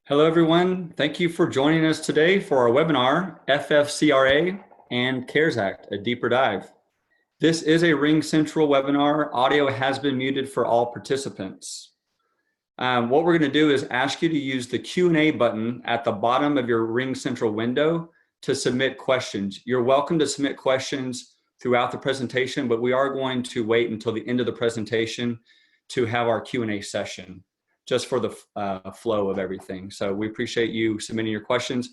Hello, everyone. Thank you for joining us today for our webinar, FFCRA and CARES Act, a deeper dive. This is a Ring Central webinar. Audio has been muted for all participants. What we're going to do is ask you to use the Q&A button at the bottom of your Ring Central window to submit questions. You're welcome to submit questions throughout the presentation, but we are going to wait until the end of the presentation to have our Q&A session, just for the flow of everything. So we appreciate you submitting your questions.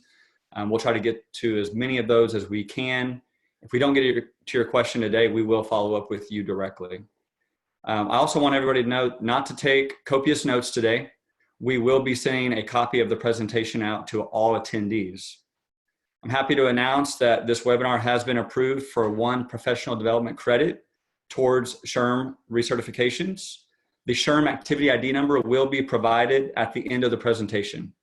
We'll try to get to as many of those as we can. If we don't get to your question today, we will follow up with you directly. I also want everybody to know not to take copious notes today. We will be sending a copy of the presentation out to all attendees. I'm happy to announce that this webinar has been approved for 1 professional development credit towards SHRM recertifications. The SHRM activity ID number will be provided at the end of the presentation.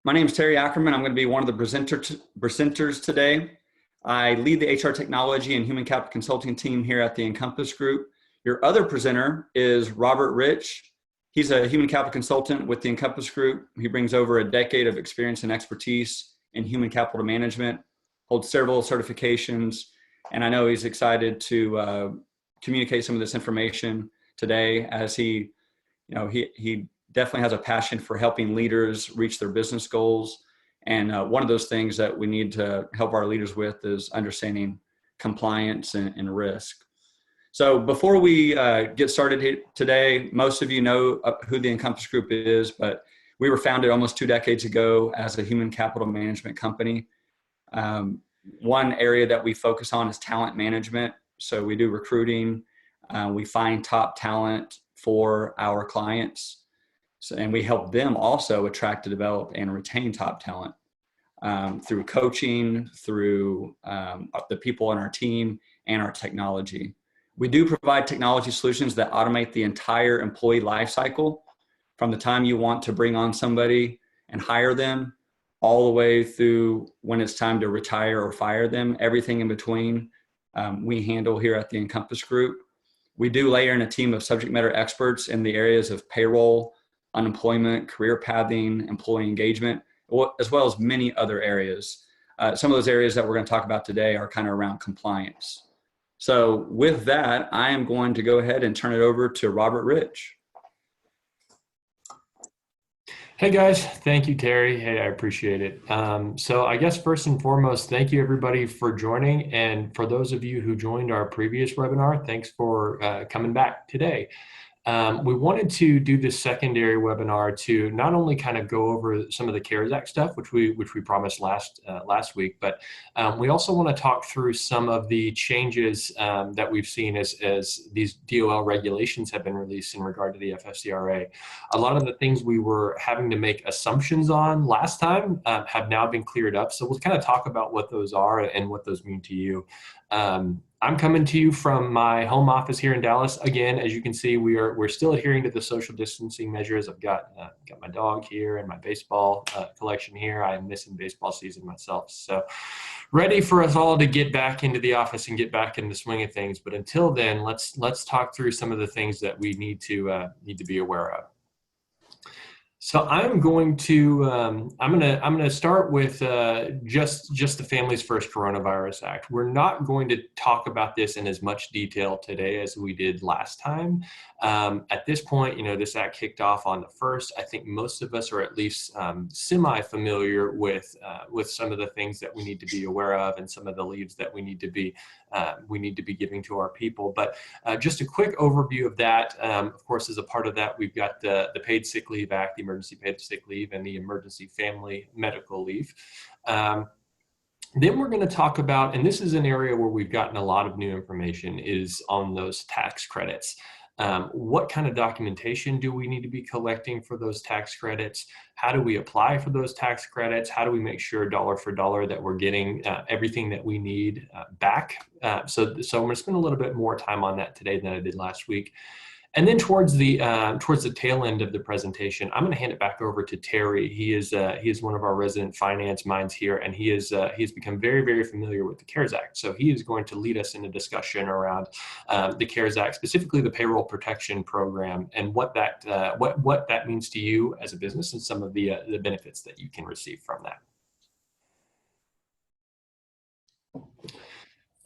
My name is Terry Ackerman. I'm going to be one of the presenters today. I lead the HR technology and human capital consulting team here at the Encompass Group. Your other presenter is Robert Rich. He's a human capital consultant with the Encompass Group. He brings over a decade of experience and expertise in human capital management, holds several certifications, and I know he's excited to communicate some of this information today, as he definitely has a passion for helping leaders reach their business goals. And one of those things that we need to help our leaders with is understanding compliance and risk. So before we get started today, most of you know who the Encompass Group is, but we were founded almost 2 decades ago as a human capital management company. One area that we focus on is talent management. So we do recruiting, we find top talent for our clients, and we help them also attract, to develop, and retain top talent through coaching, through the people on our team and our technology. We do provide technology solutions that automate the entire employee life cycle, from the time you want to bring on somebody and hire them, all the way through when it's time to retire or fire them, everything in between. We handle here at the Encompass Group. We do layer in a team of subject matter experts in the areas of payroll, unemployment, career pathing, employee engagement, as well as many other areas. Some of those areas that we're going to talk about today are kind of around compliance. So with that, I am going to go ahead and turn it over to Robert Rich. Hey guys, thank you, Terry. Hey, I appreciate it. So I guess first and foremost, thank you everybody for joining. And for those of you who joined our previous webinar, thanks for coming back today. We wanted to do this secondary webinar to not only kind of go over some of the CARES Act stuff, which we promised last week, but we also want to talk through some of the changes that we've seen as these DOL regulations have been released in regard to the FFCRA. A lot of the things we were having to make assumptions on last time have now been cleared up. So we'll kind of talk about what those are and what those mean to you. I'm coming to you from my home office here in Dallas. Again, as you can see, we're still adhering to the social distancing measures. I've got my dog here and my baseball collection here. I'm missing baseball season myself, so ready for us all to get back into the office and get back in the swing of things. But until then, let's talk through some of the things that we need to be aware of. So I'm going to start with just the Families First Coronavirus Act. We're not going to talk about this in as much detail today as we did last time. At this point, this act kicked off on the 1st. I think most of us are at least semi-familiar with some of the things that we need to be aware of and some of the leaves that we need to be giving to our people. But just a quick overview of that. Of course, as a part of that, we've got the Paid Sick Leave Act, the Emergency Paid Sick Leave, and the Emergency Family Medical Leave. Then we're going to talk about, and this is an area where we've gotten a lot of new information, is on those tax credits. What kind of documentation do we need to be collecting for those tax credits? How do we apply for those tax credits? How do we make sure dollar for dollar that we're getting everything that we need back? So I'm going to spend a little bit more time on that today than I did last week. And then towards the tail end of the presentation, I'm going to hand it back over to Terry. He is one of our resident finance minds here, and he has become very, very familiar with the CARES Act. So he is going to lead us in a discussion around the CARES Act, specifically the Payroll Protection Program, and what that means to you as a business, and some of the benefits that you can receive from that.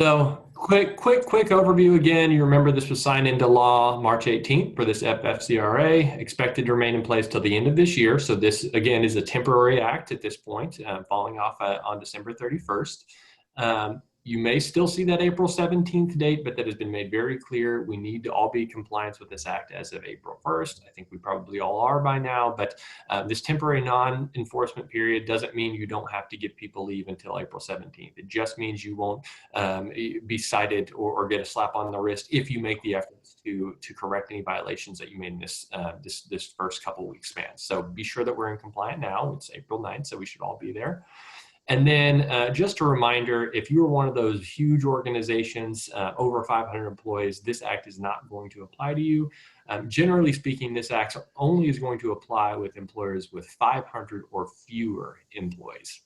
So quick overview again. You remember this was signed into law March 18th for this FFCRA, expected to remain in place till the end of this year. So this, again, is a temporary act at this point, falling off on December 31st. You may still see that April 17th date, but that has been made very clear. We need to all be in compliance with this act as of April 1st. I think we probably all are by now, but this temporary non-enforcement period doesn't mean you don't have to give people leave until April 17th. It just means you won't be cited or get a slap on the wrist if you make the efforts to correct any violations that you made in this first couple weeks span. So be sure that we're in compliant now. It's April 9th, so we should all be there. And then just a reminder, if you're one of those huge organizations, over 500 employees, this act is not going to apply to you. Generally speaking, this act only is going to apply with employers with 500 or fewer employees.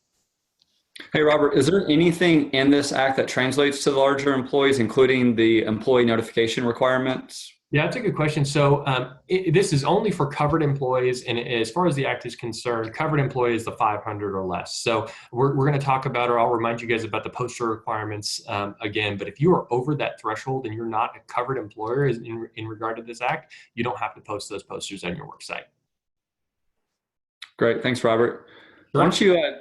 Hey, Robert, is there anything in this act that translates to the larger employees, including the employee notification requirements? Yeah, that's a good question. So this is only for covered employees. And as far as the act is concerned, covered employees, the 500 or less. So we're going to talk about, or I'll remind you guys about the poster requirements again. But if you are over that threshold and you're not a covered employer in regard to this act, you don't have to post those posters on your work site. Great. Thanks, Robert. Sure. Why don't you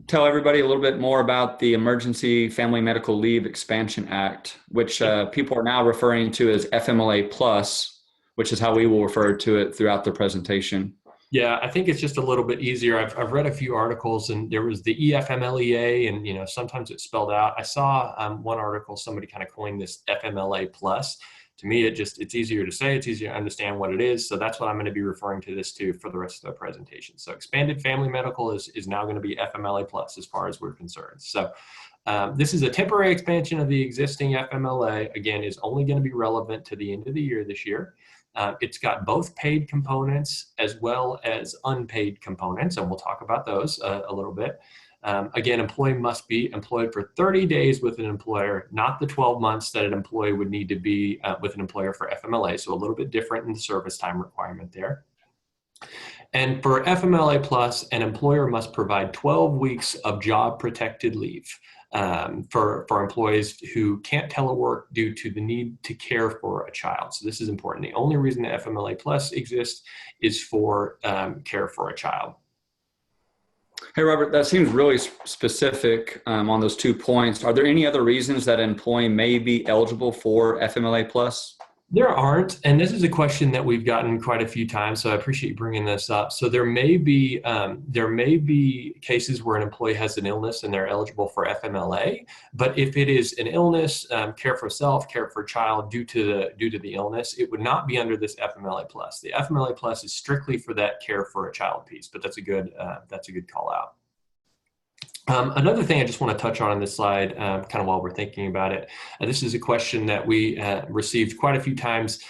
tell everybody a little bit more about the Emergency Family Medical Leave Expansion Act, which people are now referring to as FMLA Plus, which is how we will refer to it throughout the presentation. Yeah, I think it's just a little bit easier. I've read a few articles, and there was the EFMLEA, and sometimes it's spelled out. I saw one article, somebody kind of coined this FMLA Plus. To me, it's easier to say, it's easier to understand what it is. So that's what I'm going to be referring to this to for the rest of the presentation. So expanded family medical is now going to be FMLA Plus as far as we're concerned. So this is a temporary expansion of the existing FMLA. Again, is only going to be relevant to the end of the year this year. It's got both paid components as well as unpaid components, and we'll talk about those a little bit. Again, employee must be employed for 30 days with an employer, not the 12 months that an employee would need to be with an employer for FMLA. So a little bit different in the service time requirement there. And for FMLA Plus, an employer must provide 12 weeks of job protected leave for employees who can't telework due to the need to care for a child. So this is important. The only reason the FMLA Plus exists is for care for a child. Hey, Robert, that seems really specific on those 2 points. Are there any other reasons that an employee may be eligible for FMLA Plus? There aren't, and this is a question that we've gotten quite a few times, so I appreciate you bringing this up. So there may be cases where an employee has an illness and they're eligible for FMLA, but if it is an illness, care for self, care for child due to the illness, it would not be under this FMLA Plus. The FMLA Plus is strictly for that care for a child piece, but that's a good call out. Another thing I just want to touch on this slide, kind of while we're thinking about it, this is a question that we received quite a few times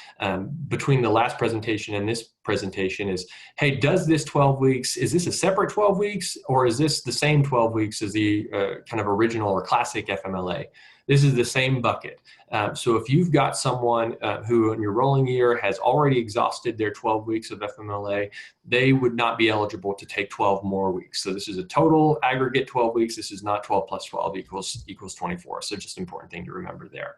between the last presentation and this presentation is, hey, does this 12 weeks, is this a separate 12 weeks or is this the same 12 weeks as the kind of original or classic FMLA? This is the same bucket. So if you've got someone who in your rolling year has already exhausted their 12 weeks of FMLA, they would not be eligible to take 12 more weeks. So this is a total aggregate 12 weeks. This is not 12 plus 12 equals 24. So just an important thing to remember there.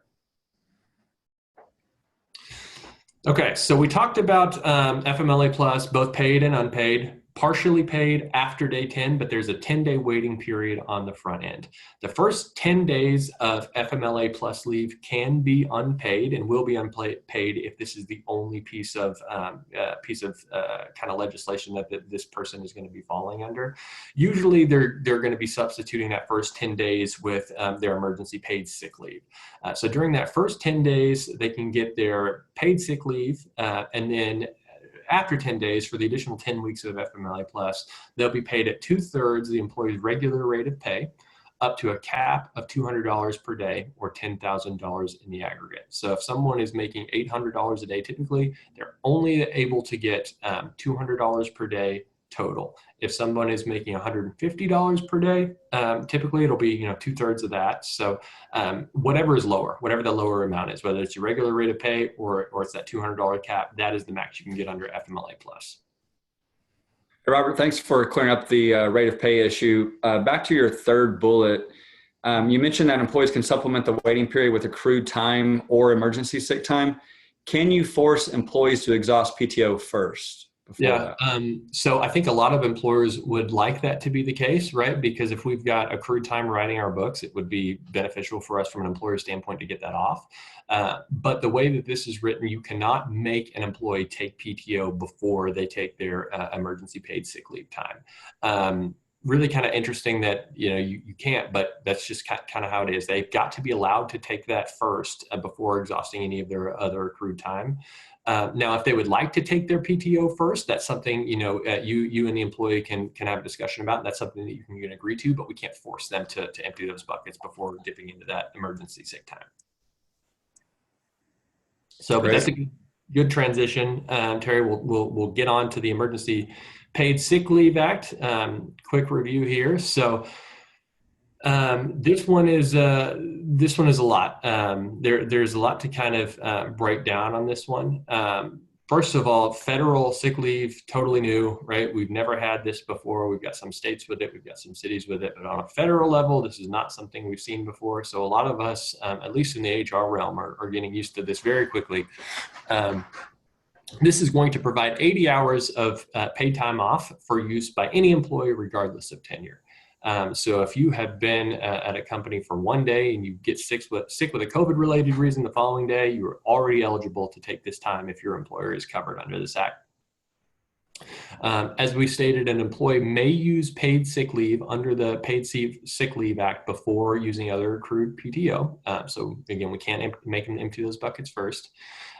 Okay, so we talked about FMLA Plus, both paid and unpaid. Partially paid after day 10, but there's a 10-day waiting period on the front end. The first 10 days of FMLA Plus leave can be unpaid and will be unpaid if this is the only piece of kind of legislation that this person is going to be falling under. Usually they're going to be substituting that first 10 days with their emergency paid sick leave. So during that first 10 days, they can get their paid sick leave and then after 10 days, for the additional 10 weeks of FMLA Plus, they'll be paid at 2/3 the employee's regular rate of pay. up to a cap of $200 per day or $10,000 in the aggregate. So if someone is making $800 a day, typically they're only able to get $200 per day total. If someone is making $150 per day, typically it'll be 2/3 of that. So whatever is lower, whatever the lower amount is, whether it's your regular rate of pay or it's that $200 cap, that is the max you can get under FMLA plus. Robert, thanks for clearing up the rate of pay issue. Back to your third bullet, you mentioned that employees can supplement the waiting period with accrued time or emergency sick time. Can you force employees to exhaust PTO first? Yeah. So I think a lot of employers would like that to be the case, right? Because if we've got accrued time writing our books, it would be beneficial for us from an employer standpoint to get that off. But the way that this is written, you cannot make an employee take PTO before they take their emergency paid sick leave time. Really kind of interesting that you can't, but that's just kind of how it is. They've got to be allowed to take that first before exhausting any of their other accrued time. Now, if they would like to take their PTO first, that's something you and the employee can have a discussion about. That's something that you can agree to, but we can't force them to empty those buckets before dipping into that emergency sick time. So, but that's a good transition, Terry. We'll get on to the Emergency Paid Sick Leave Act. Quick review here. So. This one is a lot. There's a lot to kind of break down on this one. First of all, federal sick leave, totally new, right? We've never had this before. We've got some states with it. We've got some cities with it, but on a federal level, this is not something we've seen before. So a lot of us, at least in the HR realm, are getting used to this very quickly. This is going to provide 80 hours of paid time off for use by any employee, regardless of tenure. So if you have been at a company for one day and you get sick with a COVID-related reason the following day, you are already eligible to take this time if your employer is covered under this act. As we stated, an employee may use paid sick leave under the Paid Sick Leave Act before using other accrued PTO. So again, we can't make them empty those buckets first.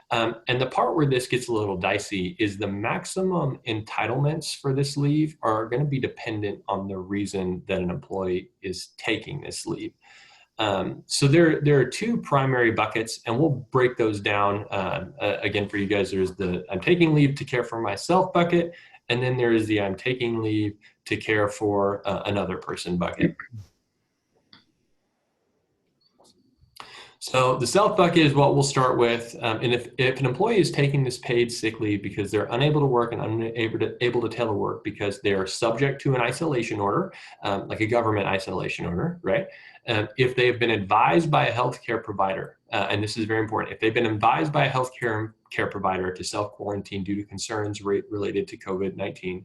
And the part where this gets a little dicey is the maximum entitlements for this leave are going to be dependent on the reason that an employee is taking this leave. So there are two primary buckets, and we'll break those down again for you guys. There's the I'm taking leave to care for myself bucket, and then there is the I'm taking leave to care for another person bucket. So the self bucket is what we'll start with. And if an employee is taking this paid sick leave because they're unable to work and unable to telework because they are subject to an isolation order, like a government isolation order, right? If they have been advised by a healthcare provider, and this is very important, if they've been advised by a healthcare provider to self-quarantine due to concerns related to COVID-19,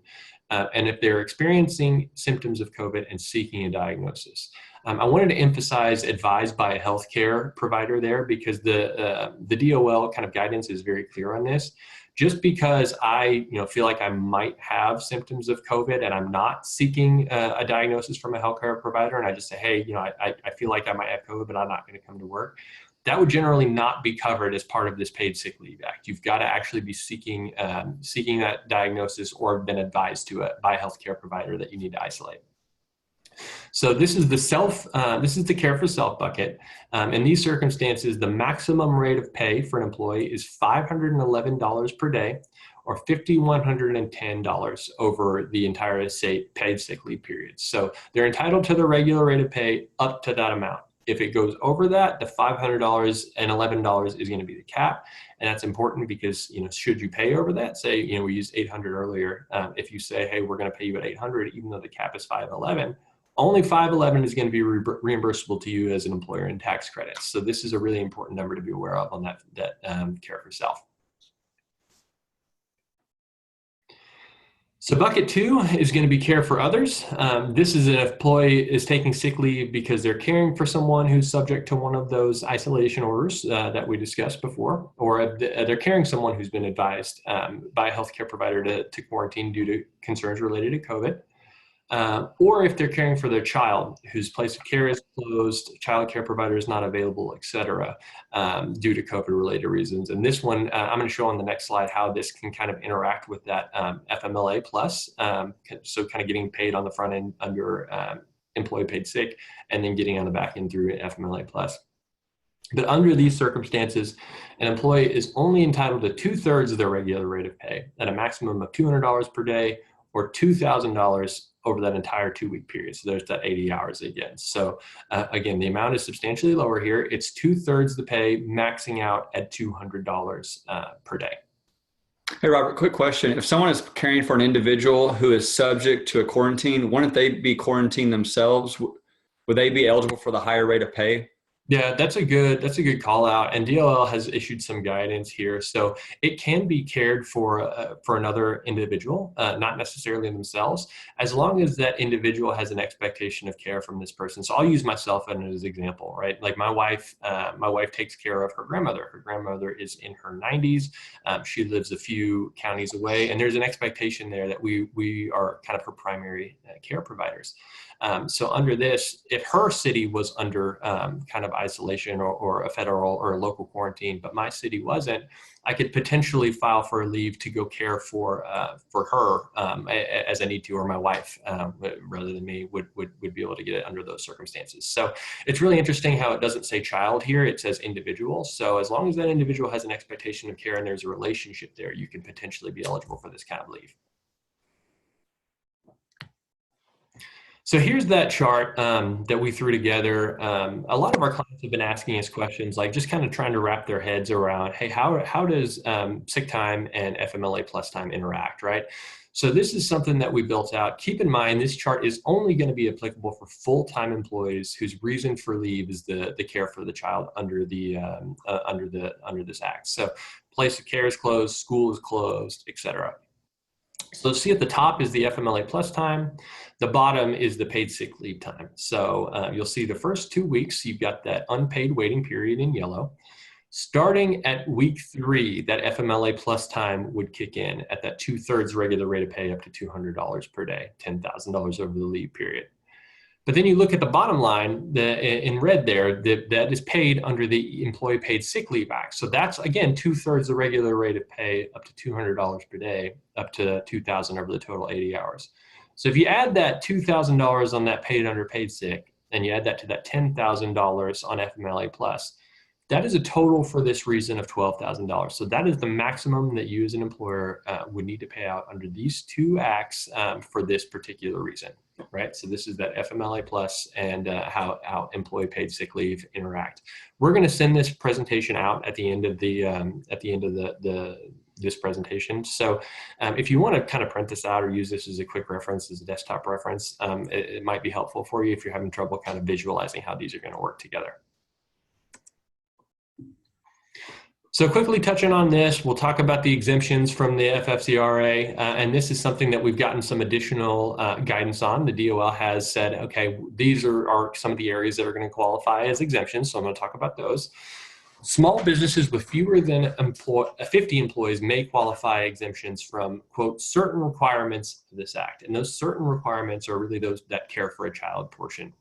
and if they're experiencing symptoms of COVID and seeking a diagnosis. I wanted to emphasize advised by a healthcare provider there because the DOL kind of guidance is very clear on this. Just because I feel like I might have symptoms of COVID and I'm not seeking a diagnosis from a healthcare provider, and I just say, hey, I feel like I might have COVID, but I'm not going to come to work. That would generally not be covered as part of this Paid Sick Leave Act. You've got to actually be seeking that diagnosis or been advised by a healthcare provider that you need to isolate. So this is the care for self bucket. In these circumstances, the maximum rate of pay for an employee is $511 per day or $5,110 over the entire paid sick leave period. So they're entitled to the regular rate of pay up to that amount. If it goes over that, the $511 is going to be the cap. And that's important because, should you pay over that, say, we used 800 earlier. If you say, hey, we're going to pay you at 800, even though the cap is 511, only 511 is going to be reimbursable to you as an employer in tax credits. So this is a really important number to be aware of on that care for self. So bucket 2 is going to be care for others. This is an employee is taking sick leave because they're caring for someone who's subject to one of those isolation orders that we discussed before, or they're caring someone who's been advised by a healthcare provider to quarantine due to concerns related to COVID. Or if they're caring for their child whose place of care is closed, child care provider is not available, et cetera, due to COVID-related reasons. And this one, I'm going to show on the next slide how this can kind of interact with that FMLA plus. So kind of getting paid on the front end under employee paid sick, and then getting on the back end through FMLA plus. But under these circumstances, an employee is only entitled to 2/3 of their regular rate of pay at a maximum of $200 per day or $2,000 over that entire 2-week period. So there's that 80 hours again. So again, the amount is substantially lower here. It's 2/3 the pay, maxing out at $200 per day. Hey, Robert, quick question. If someone is caring for an individual who is subject to a quarantine, wouldn't they be quarantined themselves? Would they be eligible for the higher rate of pay? Yeah, that's a good call out, and DOL has issued some guidance here. So it can be cared for another individual, not necessarily themselves, as long as that individual has an expectation of care from this person. So I'll use myself as an example, right? Like my wife takes care of her grandmother. Her grandmother is in her 90s. She lives a few counties away, and there's an expectation there that we are kind of her primary care providers. So under this, if her city was under kind of isolation or a federal or a local quarantine, but my city wasn't, I could potentially file for a leave to go care for her as I need to, or my wife rather than me would be able to get it under those circumstances. So it's really interesting how it doesn't say child here, it says individual. So as long as that individual has an expectation of care and there's a relationship there, you could potentially be eligible for this kind of leave. So here's that chart that we threw together. A lot of our clients have been asking us questions, like just kind of trying to wrap their heads around, hey, how does sick time and FMLA plus time interact, right? So this is something that we built out. Keep in mind, this chart is only going to be applicable for full-time employees whose reason for leave is the care for the child under this act. So place of care is closed, school is closed, etc. So see at the top is the FMLA plus time. The bottom is the paid sick leave time. So you'll see the first 2 weeks, you've got that unpaid waiting period in yellow. Starting at week 3, that FMLA plus time would kick in at that 2/3 regular rate of pay up to $200 per day, $10,000 over the leave period. But then you look at the bottom line in red there, that is paid under the Employee Paid Sick Leave Act. So that's, again, 2/3 the regular rate of pay up to $200 per day, up to $2,000 over the total 80 hours. So if you add that $2,000 on that paid under paid sick, and you add that to that $10,000 on FMLA plus, that is a total for this reason of $12,000. So that is the maximum that you as an employer would need to pay out under these two acts for this particular reason, right? So this is that FMLA plus and how employee paid sick leave interact. We're going to send this presentation out at the end of this presentation. So if you want to kind of print this out or use this as a quick reference, as a desktop reference, it might be helpful for you if you're having trouble kind of visualizing how these are going to work together. So quickly touching on this, we'll talk about the exemptions from the FFCRA, and this is something that we've gotten some additional guidance on. The DOL has said, okay, these are some of the areas that are going to qualify as exemptions, so I'm going to talk about those. Small businesses with fewer than 50 employees may qualify exemptions from, quote, certain requirements of this act, and those certain requirements are really those that care for a child portion.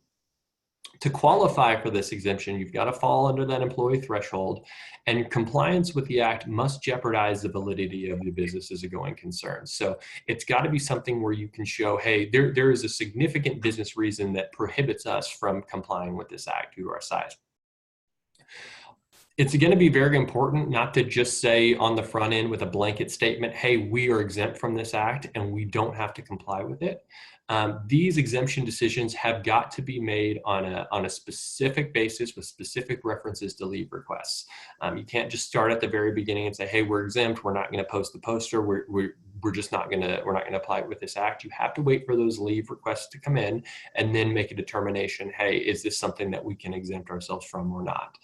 To qualify for this exemption, you've got to fall under that employee threshold, and compliance with the act must jeopardize the validity of your business as a going concern. So it's got to be something where you can show, hey, there is a significant business reason that prohibits us from complying with this act due to our size. It's going to be very important not to just say on the front end with a blanket statement, hey, we are exempt from this act and we don't have to comply with it. These exemption decisions have got to be made on a specific basis with specific references to leave requests. You can't just start at the very beginning and say, hey, we're exempt, we're not going to post the poster, we're just not going to apply it with this act. You have to wait for those leave requests to come in and then make a determination, hey, is this something that we can exempt ourselves from or not?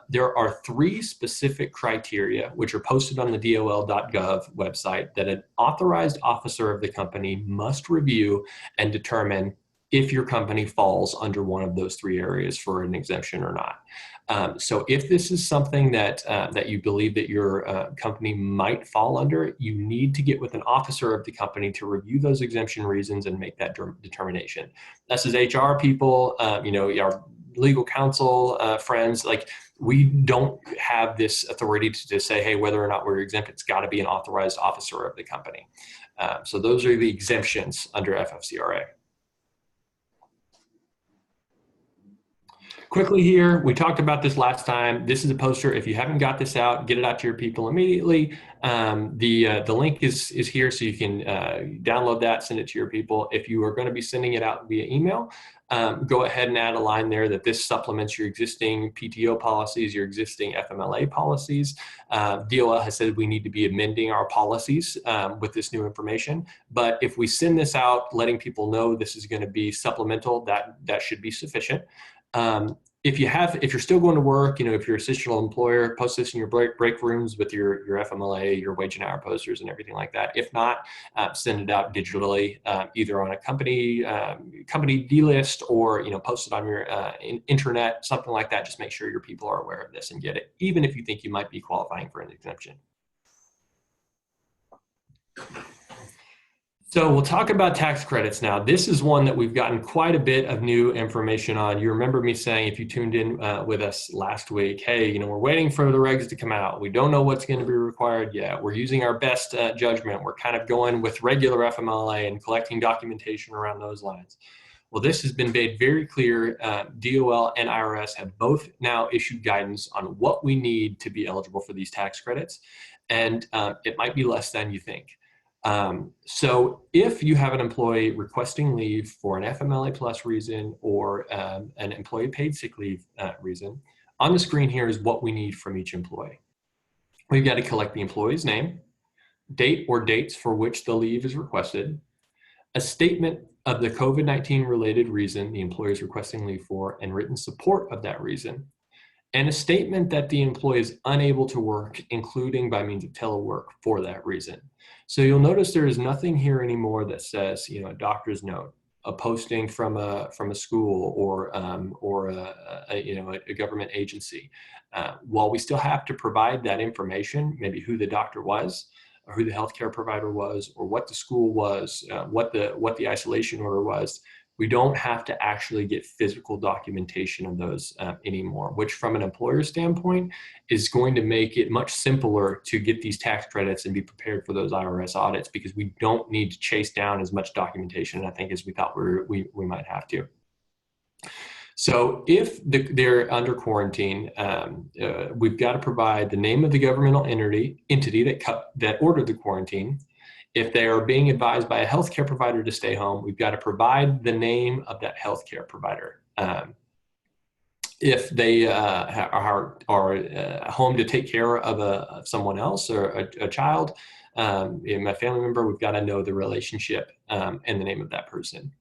There are 3 specific criteria which are posted on the dol.gov website that an authorized officer of the company must review and determine if your company falls under one of those 3 areas for an exemption or not. So if this is something that you believe that your company might fall under, you need to get with an officer of the company to review those exemption reasons and make that determination. This is HR people, our legal counsel, friends, like we don't have this authority to say, hey, whether or not we're exempt, it's got to be an authorized officer of the company. So those are the exemptions under FFCRA. quickly here, we talked about this last time. This is a poster. If you haven't got this out, get it out to your people immediately. The link is here, so you can download that, send it to your people. If you are going to be sending it out via email, go ahead and add a line there that this supplements your existing PTO policies, your existing FMLA policies. DOL has said we need to be amending our policies with this new information. But if we send this out, letting people know this is going to be supplemental, that should be sufficient. If you're still going to work, if you're a situational employer, post this in your break rooms with your FMLA, your wage and hour posters and everything like that. If not, send it out digitally, either on a company D-list or, post it on your internet, something like that. Just make sure your people are aware of this and get it, even if you think you might be qualifying for an exemption. So we'll talk about tax credits now. This is one that we've gotten quite a bit of new information on. You remember me saying, if you tuned in with us last week, hey, we're waiting for the regs to come out. We don't know what's going to be required yet. We're using our best judgment. We're kind of going with regular FMLA and collecting documentation around those lines. Well, this has been made very clear. DOL and IRS have both now issued guidance on what we need to be eligible for these tax credits. And it might be less than you think. So if you have an employee requesting leave for an FMLA plus reason or an employee paid sick leave reason, on the screen here is what we need from each employee. We've got to collect the employee's name, date or dates for which the leave is requested, a statement of the COVID-19 related reason the employee is requesting leave for and written support of that reason, and a statement that the employee is unable to work, including by means of telework for that reason. So you'll notice there is nothing here anymore that says, a doctor's note, a posting from a school or a government agency. While we still have to provide that information, maybe who the doctor was, or who the healthcare provider was, or what the school was, what the isolation order was, we don't have to actually get physical documentation of those anymore, which from an employer standpoint is going to make it much simpler to get these tax credits and be prepared for those IRS audits, because we don't need to chase down as much documentation, I think, as we thought we might have to. So if they're under quarantine, we've got to provide the name of the governmental entity that ordered the quarantine. If they are being advised by a healthcare provider to stay home, we've got to provide the name of that healthcare provider. If they are home to take care of someone else or a child, my family member, we've got to know the relationship and the name of that person.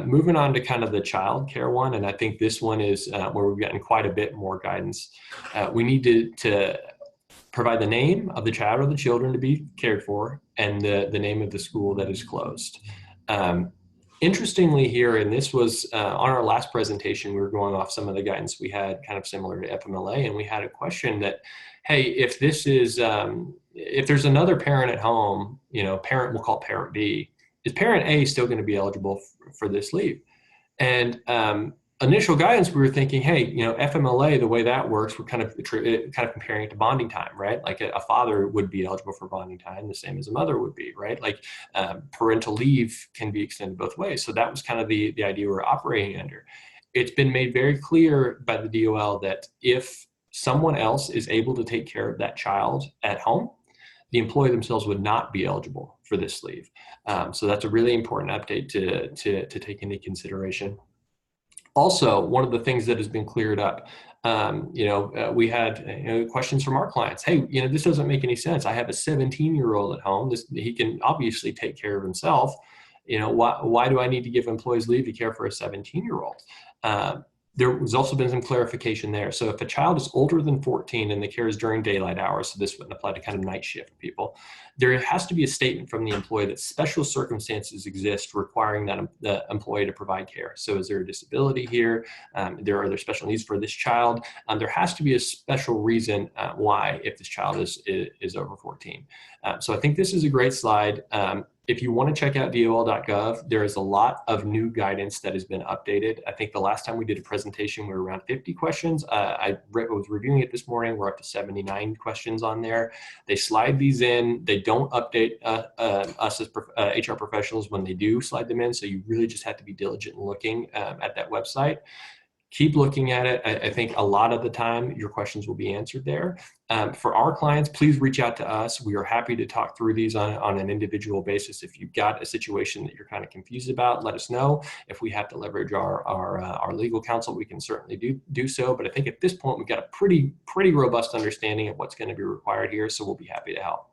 Moving on to kind of the child care one, and I think this one is where we've gotten quite a bit more guidance. We need to provide the name of the child or the children to be cared for and the name of the school that is closed. Interestingly here, and this was on our last presentation, we were going off some of the guidance we had kind of similar to FMLA, and we had a question that, hey, if this is, if there's another parent at home, parent, we'll call parent B, is parent A still going to be eligible for this leave? And initial guidance, we were thinking, hey, FMLA, the way that works, we're kind of comparing it to bonding time, right? Like a father would be eligible for bonding time, the same as a mother would be, right? Like parental leave can be extended both ways. So that was kind of the idea we're operating under. It's been made very clear by the DOL that if someone else is able to take care of that child at home, the employee themselves would not be eligible for this leave. So that's a really important update to take into consideration. Also, one of the things that has been cleared up, we had questions from our clients. Hey, this doesn't make any sense. I have a 17-year-old at home. He can obviously take care of himself. Why do I need to give employees leave to care for a 17-year-old? There has also been some clarification there. So if a child is older than 14 and the care is during daylight hours, so this wouldn't apply to kind of night shift people, there has to be a statement from the employee that special circumstances exist requiring the employee to provide care. So is there a disability here? Are there special needs for this child? There has to be a special reason why if this child is over 14. So I think this is a great slide. If you want to check out dol.gov, there is a lot of new guidance that has been updated. I think the last time we did a presentation, we were around 50 questions. I was reviewing it this morning. We're up to 79 questions on there. They slide these in. They don't update us as HR professionals when they do slide them in. So you really just have to be diligent in looking at that website. keep looking at it. I think a lot of the time your questions will be answered there. For our clients, please reach out to us. We are happy to talk through these on an individual basis. If you've got a situation that you're kind of confused about, let us know. If we have to leverage our legal counsel, we can certainly do so. But I think at this point, we've got a pretty robust understanding of what's going to be required here, so we'll be happy to help.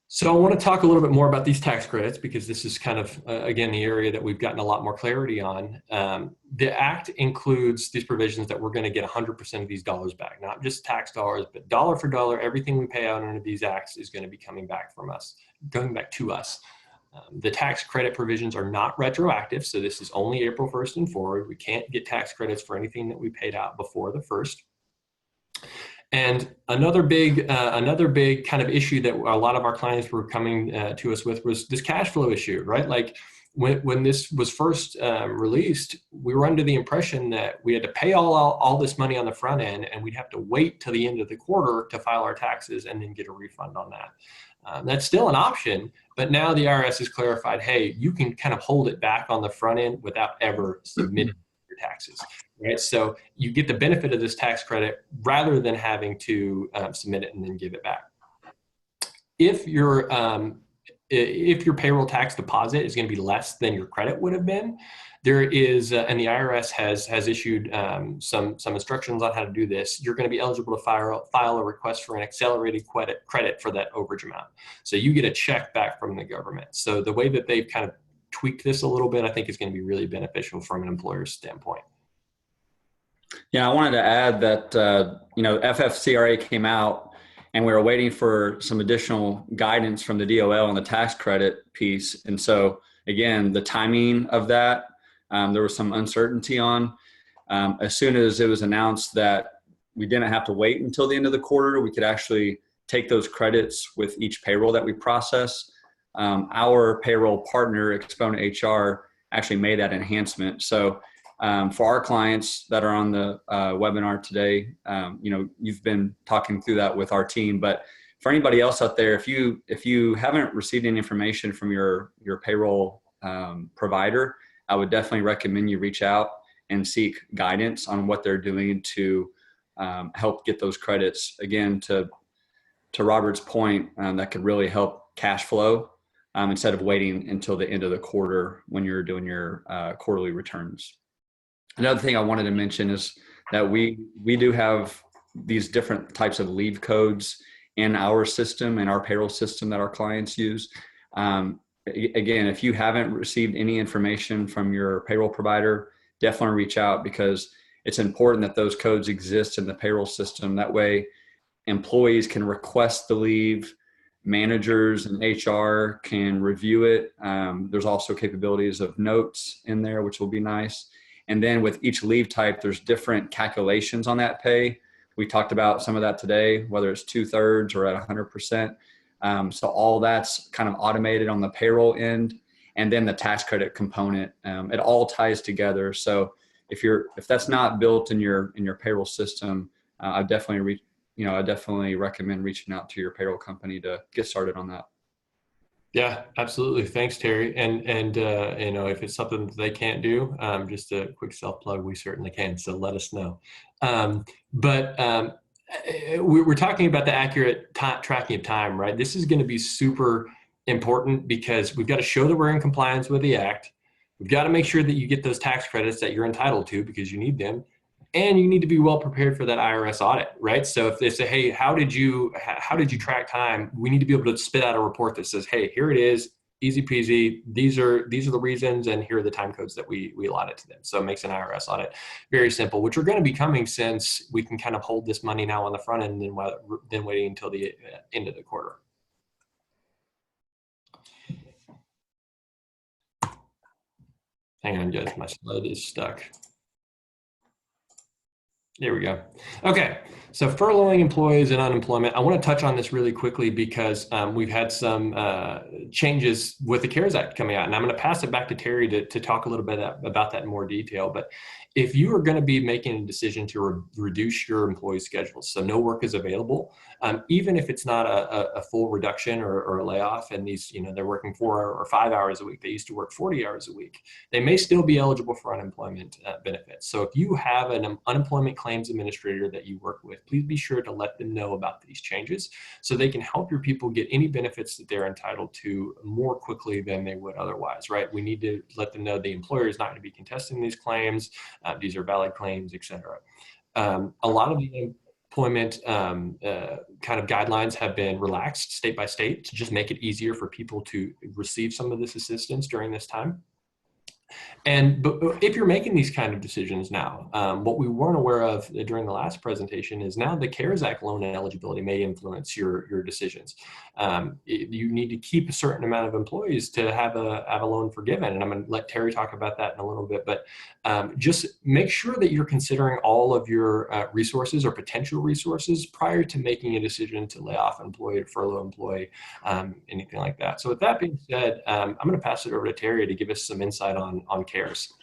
So I want to talk a little bit more about these tax credits, because this is kind of, again, the area that we've gotten a lot more clarity on. The Act includes these provisions that we're going to get 100% of these dollars back, not just tax dollars, but dollar for dollar, everything we pay out under these acts is going to be coming back to us. The tax credit provisions are not retroactive, so this is only April 1st and forward. We can't get tax credits for anything that we paid out before the 1st. And another big kind of issue that a lot of our clients were coming to us with was this cash flow issue, right? Like when this was first released, we were under the impression that we had to pay all this money on the front end, and we'd have to wait till the end of the quarter to file our taxes and then get a refund on that. That's still an option, but now the IRS has clarified, hey, you can kind of hold it back on the front end without ever submitting your taxes. Right, so you get the benefit of this tax credit rather than having to submit it and then give it back. If your payroll tax deposit is going to be less than your credit would have been, there is, and the IRS has issued some instructions on how to do this. You're going to be eligible to file a request for an accelerated credit for that overage amount. So you get a check back from the government. So the way that they've kind of tweaked this a little bit, I think is going to be really beneficial from an employer's standpoint. Yeah, I wanted to add that, FFCRA came out and we were waiting for some additional guidance from the DOL on the tax credit piece. And so, again, the timing of that, there was some uncertainty on. As soon as it was announced that we didn't have to wait until the end of the quarter, we could actually take those credits with each payroll that we process. Our payroll partner, Exponent HR, actually made that enhancement. So for our clients that are on the webinar today, you've been talking through that with our team, but for anybody else out there, if you haven't received any information from your payroll provider, I would definitely recommend you reach out and seek guidance on what they're doing to help get those credits. Again, to Robert's point, that could really help cash flow instead of waiting until the end of the quarter when you're doing your quarterly returns. Another thing I wanted to mention is that we do have these different types of leave codes in our system, in our payroll system that our clients use. Again, if you haven't received any information from your payroll provider, definitely reach out, because it's important that those codes exist in the payroll system. That way employees can request the leave, managers and HR can review it. There's also capabilities of notes in there, which will be nice. And then with each leave type, there's different calculations on that pay. We talked about some of that today, whether it's 2/3 or at 100%. So all that's kind of automated on the payroll end, and then the tax credit component. It all ties together. So if that's not built in your payroll system, I definitely recommend reaching out to your payroll company to get started on that. Yeah, absolutely. Thanks, Terry. And if it's something that they can't do, just a quick self plug, we certainly can. So let us know. We're talking about the accurate tracking of time, right? This is going to be super important because we've got to show that we're in compliance with the Act. We've got to make sure that you get those tax credits that you're entitled to because you need them. And you need to be well prepared for that IRS audit, right? So if they say, hey, how did you track time? We need to be able to spit out a report that says, hey, here it is, easy peasy. These are the reasons, and here are the time codes that we allotted to them. So it makes an IRS audit very simple, which are going to be coming since we can kind of hold this money now on the front end and then waiting until the end of the quarter. Hang on, guys, my slide is stuck. There we go. Okay, so furloughing employees and unemployment. I want to touch on this really quickly because we've had some changes with the CARES Act coming out, and I'm going to pass it back to Terry to talk a little bit about that in more detail. But if you are going to be making a decision to reduce your employee schedules, so no work is available, even if it's not a full reduction or a layoff, and these, they're working 4 or 5 hours a week, they used to work 40 hours a week, they may still be eligible for unemployment benefits. So if you have an unemployment claims administrator that you work with, please be sure to let them know about these changes so they can help your people get any benefits that they're entitled to more quickly than they would otherwise, right? We need to let them know the employer is not going to be contesting these claims. These are valid claims, et cetera. A lot of the employment kind of guidelines have been relaxed state by state to just make it easier for people to receive some of this assistance during this time. But if you're making these kind of decisions now, what we weren't aware of during the last presentation is now the CARES Act loan eligibility may influence your decisions. You need to keep a certain amount of employees to have a loan forgiven, and I'm going to let Terry talk about that in a little bit. But just make sure that you're considering all of your resources or potential resources prior to making a decision to lay off an employee, to furlough an employee, anything like that. So with that being said, I'm going to pass it over to Terry to give us some insight on CARES.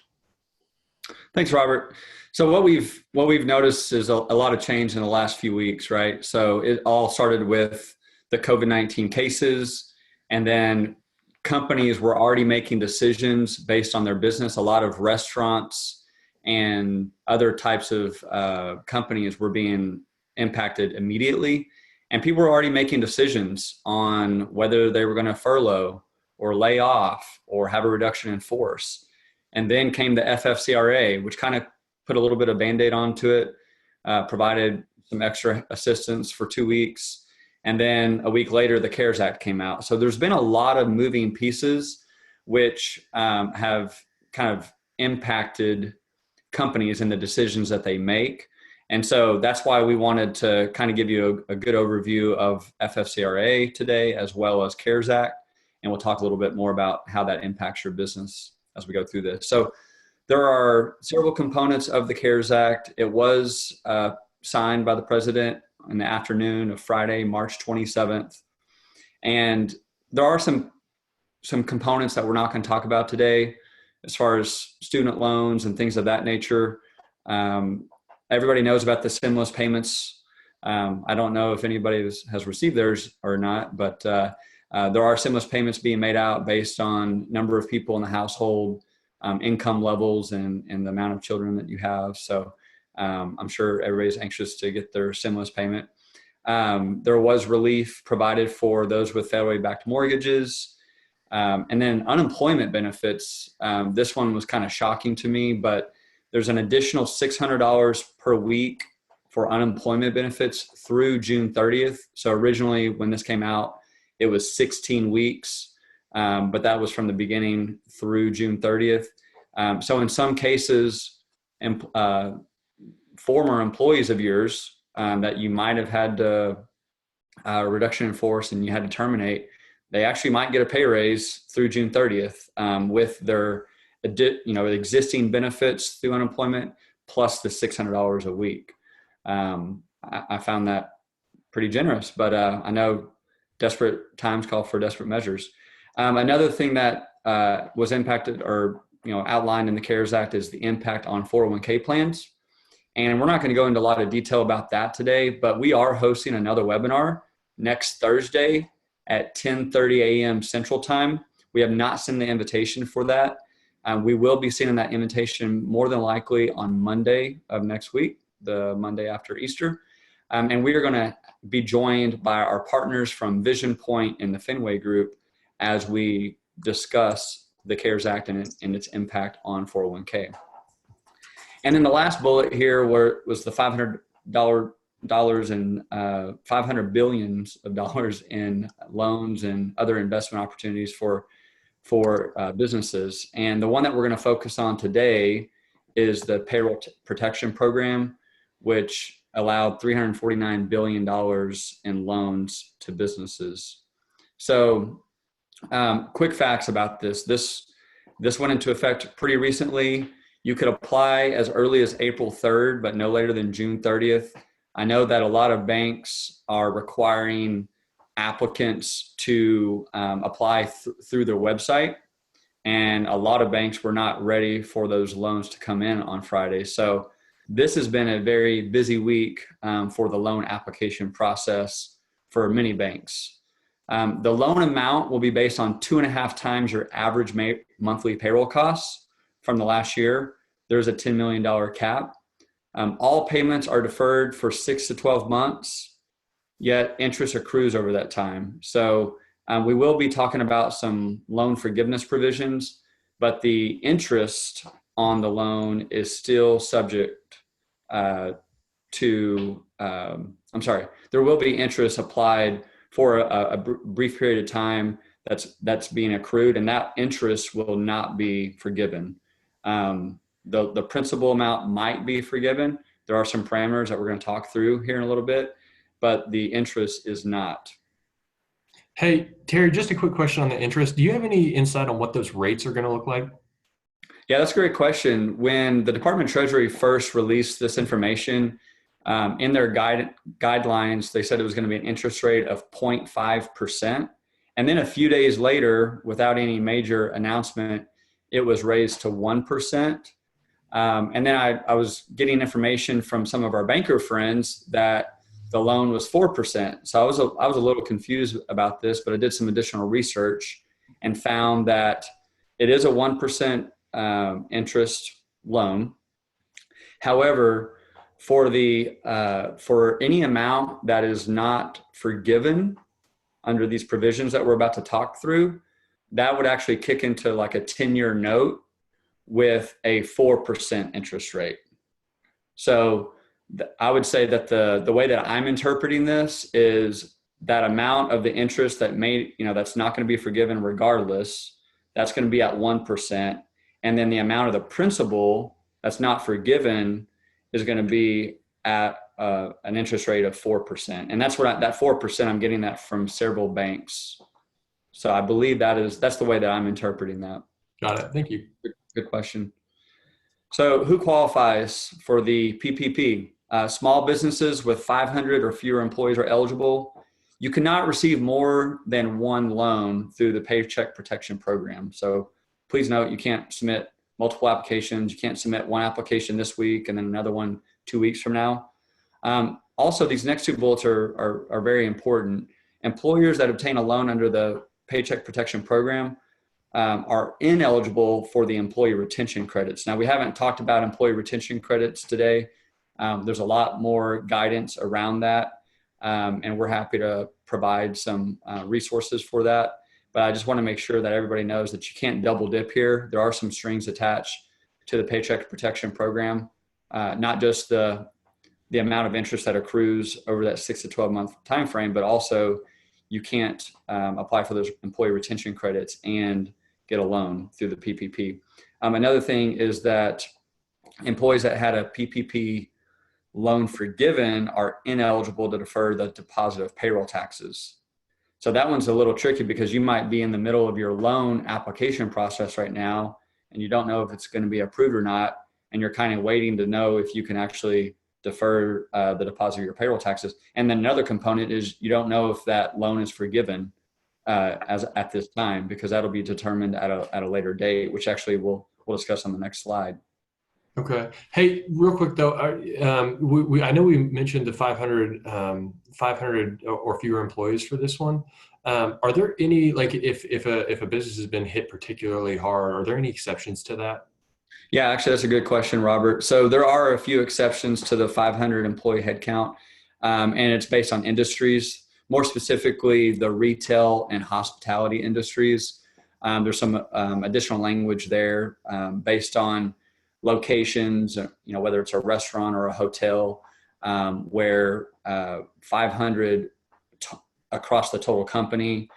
Thanks, Robert. So what we've noticed is a lot of change in the last few weeks, right? So it all started with the COVID-19 cases, and then companies were already making decisions based on their business. A lot of restaurants and other types of companies were being impacted immediately, and people were already making decisions on whether they were going to furlough or lay off or have a reduction in force. And then came the FFCRA, which kind of put a little bit of Band-Aid onto it, provided some extra assistance for 2 weeks. And then a week later, the CARES Act came out. So there's been a lot of moving pieces which have kind of impacted companies and the decisions that they make. And so that's why we wanted to kind of give you a good overview of FFCRA today, as well as CARES Act. And we'll talk a little bit more about how that impacts your business as we go through this. So there are several components of the CARES Act. It was signed by the president in the afternoon of Friday, March 27th. And there are some components that we're not going to talk about today as far as student loans and things of that nature. Everybody knows about the stimulus payments. I don't know if anybody has received theirs or not, but there are stimulus payments being made out based on number of people in the household, income levels, and the amount of children that you have. So I'm sure everybody's anxious to get their stimulus payment. There was relief provided for those with federally backed mortgages. And then unemployment benefits. This one was kind of shocking to me, but there's an additional $600 per week for unemployment benefits through June 30th. So originally when this came out, it was 16 weeks, but that was from the beginning through June 30th. So in some cases, former employees of yours that you might have had a reduction in force and you had to terminate, they actually might get a pay raise through June 30th with their existing benefits through unemployment plus the $600 a week. I found that pretty generous, but I know desperate times call for desperate measures. Another thing that was impacted or outlined in the CARES Act is the impact on 401k plans. And we're not going to go into a lot of detail about that today, but we are hosting another webinar next Thursday at 10:30 a.m. Central Time. We have not sent the invitation for that. We will be sending that invitation more than likely on Monday of next week, the Monday after Easter. And we are going to be joined by our partners from Vision Point and the Fenway Group as we discuss the CARES Act and its impact on 401k. And then the last bullet here was the $500 and $500 billion in loans and other investment opportunities for businesses. And the one that we're going to focus on today is the Payroll Protection Program, which allowed $349 billion in loans to businesses. So quick facts about this. This went into effect pretty recently. You could apply as early as April 3rd, but no later than June 30th. I know that a lot of banks are requiring applicants to apply through their website. and a lot of banks were not ready for those loans to come in on Friday. So this has been a very busy week for the loan application process for many banks. The loan amount will be based on 2.5 times your average monthly payroll costs from the last year. There's a $10 million cap. All payments are deferred for 6 to 12 months, yet interest accrues over that time. So we will be talking about some loan forgiveness provisions, but the interest on the loan is still subject there will be interest applied for a brief period of time that's being accrued, and that interest will not be forgiven. The principal amount might be forgiven. There are some parameters that we're going to talk through here in a little bit, but the interest is not. Hey, Terry, just a quick question on the interest. Do you have any insight on what those rates are going to look like? Yeah, that's a great question. When the Department of Treasury first released this information, in their guidelines, they said it was going to be an interest rate of 0.5%. And then a few days later, without any major announcement, it was raised to 1%. And then I was getting information from some of our banker friends that the loan was 4%. So I was a little confused about this, but I did some additional research and found that it is a 1% interest loan. However, for any amount that is not forgiven under these provisions that we're about to talk through, that would actually kick into like a 10-year note with a 4% interest rate. So I would say that the way that I'm interpreting this is that amount of the interest that that's not going to be forgiven regardless, that's going to be at 1%. And then the amount of the principal that's not forgiven is going to be at an interest rate of 4%. And that's that 4%, I'm getting that from several banks. So I believe that's the way that I'm interpreting that. Got it. Thank you. Good question. So who qualifies for the PPP? Small businesses with 500 or fewer employees are eligible. You cannot receive more than one loan through the Paycheck Protection Program. So please note, you can't submit multiple applications. You can't submit one application this week and then another one 2 weeks from now. Also, these next two bullets are very important. Employers that obtain a loan under the Paycheck Protection Program are ineligible for the employee retention credits. Now, we haven't talked about employee retention credits today. There's a lot more guidance around that, and we're happy to provide some resources for that. But I just want to make sure that everybody knows that you can't double dip here. There are some strings attached to the Paycheck Protection Program, not just the amount of interest that accrues over that 6 to 12 month time frame, but also you can't apply for those employee retention credits and get a loan through the PPP. Another thing is that employees that had a PPP loan forgiven are ineligible to defer the deposit of payroll taxes. So that one's a little tricky because you might be in the middle of your loan application process right now and you don't know if it's going to be approved or not, and you're kind of waiting to know if you can actually defer the deposit of your payroll taxes. And then another component is you don't know if that loan is forgiven at this time, because that'll be determined at a later date, which actually we'll discuss on the next slide. Okay. Hey, real quick though, I know we mentioned the 500 or fewer employees for this one. Are there any, like if a business has been hit particularly hard, are there any exceptions to that? Yeah, actually, that's a good question, Robert. So there are a few exceptions to the 500 employee headcount, and it's based on industries, more specifically the retail and hospitality industries. There's some additional language there based on locations, whether it's a restaurant or a hotel, where 500 across the total company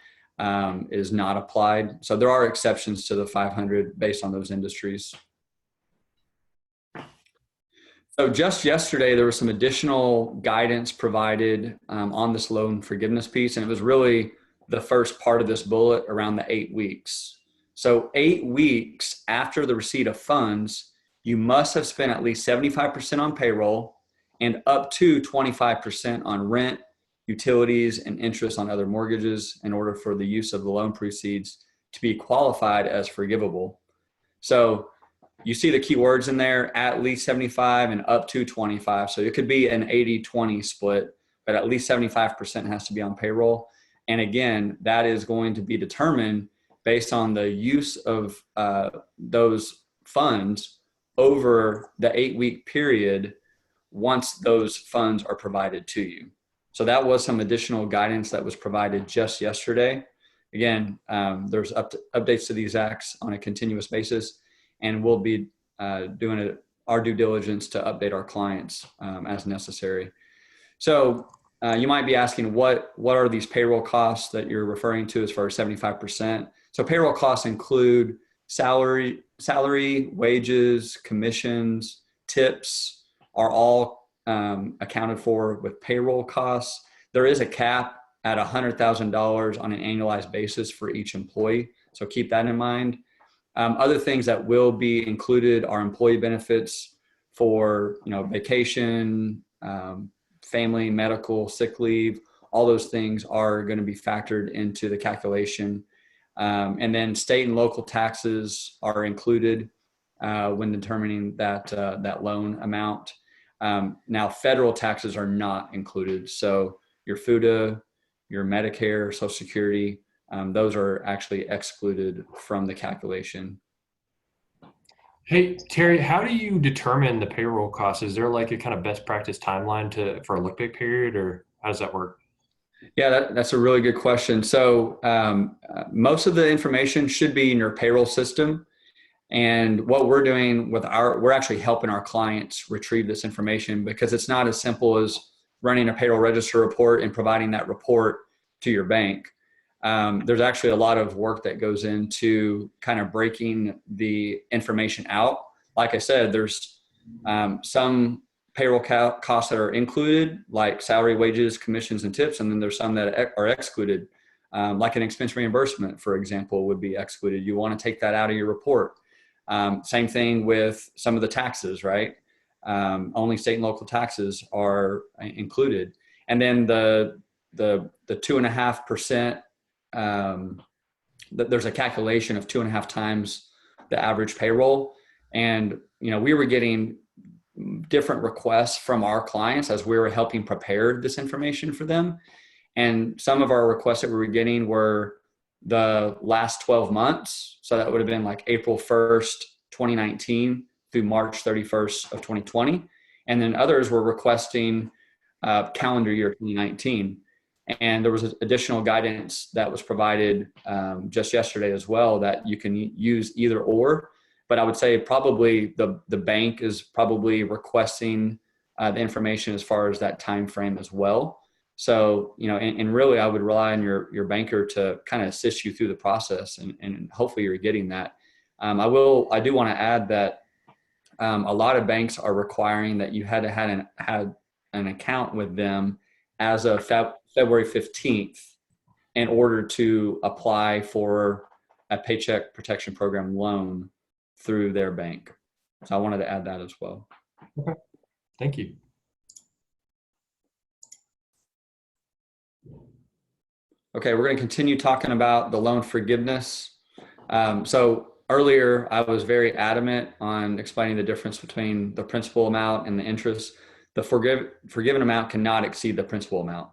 is not applied. So there are exceptions to the 500 based on those industries. So just yesterday, there was some additional guidance provided on this loan forgiveness piece, and it was really the first part of this bullet around the 8 weeks. So 8 weeks after the receipt of funds, you must have spent at least 75% on payroll and up to 25% on rent, utilities, and interest on other mortgages in order for the use of the loan proceeds to be qualified as forgivable. So you see the keywords in there, at least 75 and up to 25. So it could be an 80-20 split, but at least 75% has to be on payroll. And again, that is going to be determined based on the use of those funds over the 8-week period once those funds are provided to you. So that was some additional guidance that was provided just yesterday. Again, there's updates to these acts on a continuous basis, and we'll be doing our due diligence to update our clients as necessary. So you might be asking, what are these payroll costs that you're referring to as far as 75%? So payroll costs include salary, wages, commissions, tips are all accounted for with payroll costs. There is a cap at $100,000 on an annualized basis for each employee. So keep that in mind. Other things that will be included are employee benefits for, vacation, family, medical, sick leave. All those things are going to be factored into the calculation. And then state and local taxes are included when determining that loan amount. Now, federal taxes are not included. So your FUTA, your Medicare, Social Security, those are actually excluded from the calculation. Hey, Terry, how do you determine the payroll costs? Is there like a kind of best practice timeline for a look-back period, or how does that work? Yeah, that's a really good question. So most of the information should be in your payroll system. And what we're doing we're actually helping our clients retrieve this information, because it's not as simple as running a payroll register report and providing that report to your bank. There's actually a lot of work that goes into kind of breaking the information out. Like I said, there's some payroll costs that are included, like salary, wages, commissions, and tips. And then there's some that are excluded, like an expense reimbursement, for example, would be excluded. You want to take that out of your report. Same thing with some of the taxes, right? Only state and local taxes are included. And then the 2.5%, there's a calculation of 2.5 times the average payroll. And, we were getting different requests from our clients as we were helping prepare this information for them. And some of our requests that we were getting were the last 12 months. So that would have been like April 1st, 2019 through March 31st of 2020. And then others were requesting calendar year 2019. And there was additional guidance that was provided just yesterday as well, that you can use either or. But I would say probably the bank is probably requesting the information as far as that time frame as well. So, and really I would rely on your banker to kind of assist you through the process, and hopefully you're getting that. I do want to add that a lot of banks are requiring that you had to had an account with them as of February 15th in order to apply for a Paycheck Protection Program loan through their bank. So I wanted to add that as well. Okay, thank you. Okay, we're going to continue talking about the loan forgiveness. So earlier, I was very adamant on explaining the difference between the principal amount and the interest. The forgiven amount cannot exceed the principal amount,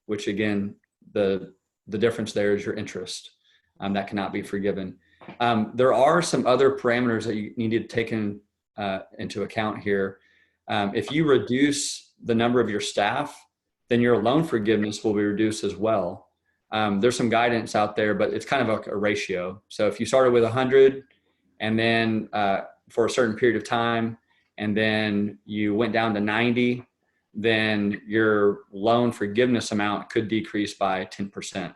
which again, the difference there is your interest. That cannot be forgiven. There are some other parameters that you need to take into account here. If you reduce the number of your staff, then your loan forgiveness will be reduced as well. There's some guidance out there, but it's kind of like a ratio. So if you started with 100 and then for a certain period of time, and then you went down to 90, then your loan forgiveness amount could decrease by 10%.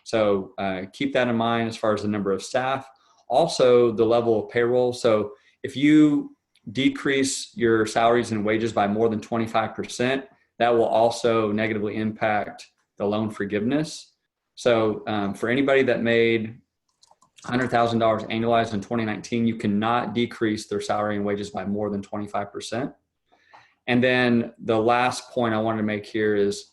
So keep that in mind as far as the number of staff. Also, the level of payroll. So if you decrease your salaries and wages by more than 25%, that will also negatively impact the loan forgiveness. So for anybody that made $100,000 annualized in 2019, you cannot decrease their salary and wages by more than 25%. And then the last point I wanted to make here is